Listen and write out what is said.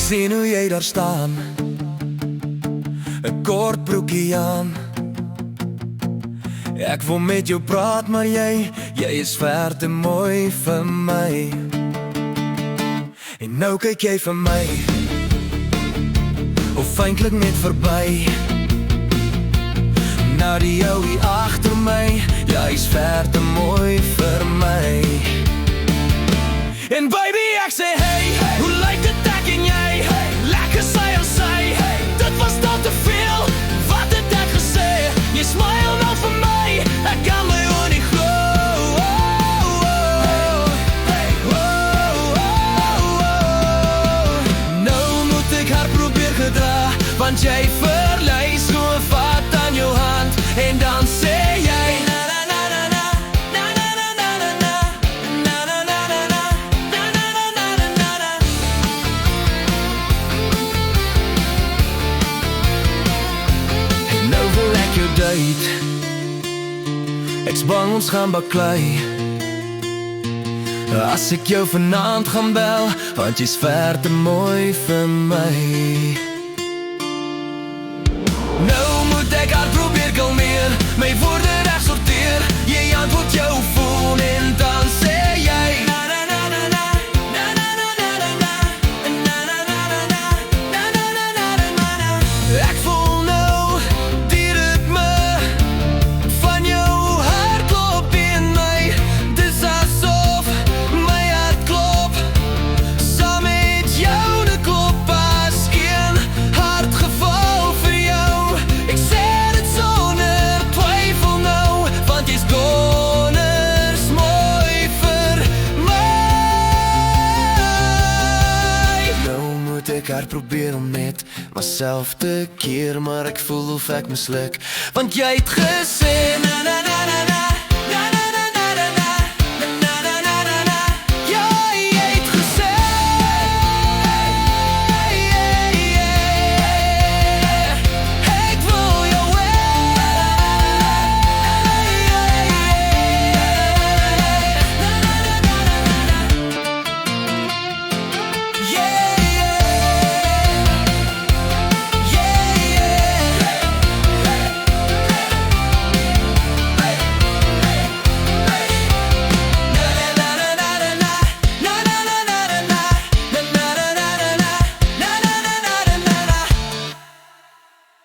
sien hoe jy daar staan, 'n kort broekie aan. Ek wil met jou praat, maar jy is ver te mooi vir my. En nou kyk jy vir my, of eintlik net verby. Nou die jou hier agter my, jy's ver te mooi vir my. En baby ek sê hey, hoe lyk dit ek en jy? Lekker sy en sy, dit was dan te veel. Wat het ek gesê? Jy smile nou vir my, ek kan my oor nie glo. Nou moet ek haar probeer gedra, want jy verlys so vat aan jou hand. En dan sê jy na na na na na, na na na na na na, na na na na na, na na na na na na. En nou wil ek jou date, ek's bang ons gaan baklei. As ek jou vanaand gaan bel, want jy's ver te mooi vir my. Nou moet ek haar probeer kalmeer, my woorde reg sorteer. Jy antwoord jou foon en dan sê jy na na na na na, na na na na na na, na na na na na, na na na na na na. Ek voel nou die ritme van jou hartklop in my. Dis asof my hart klop saam met joune klop as een hartgeval vir jou. Ek sê dit sonder twyfel nou, want jy's donders mooi vir my. Nou moet ek haar probeer om net myself te keer, maar ek voel of ek misluk, want jy het gesê na na na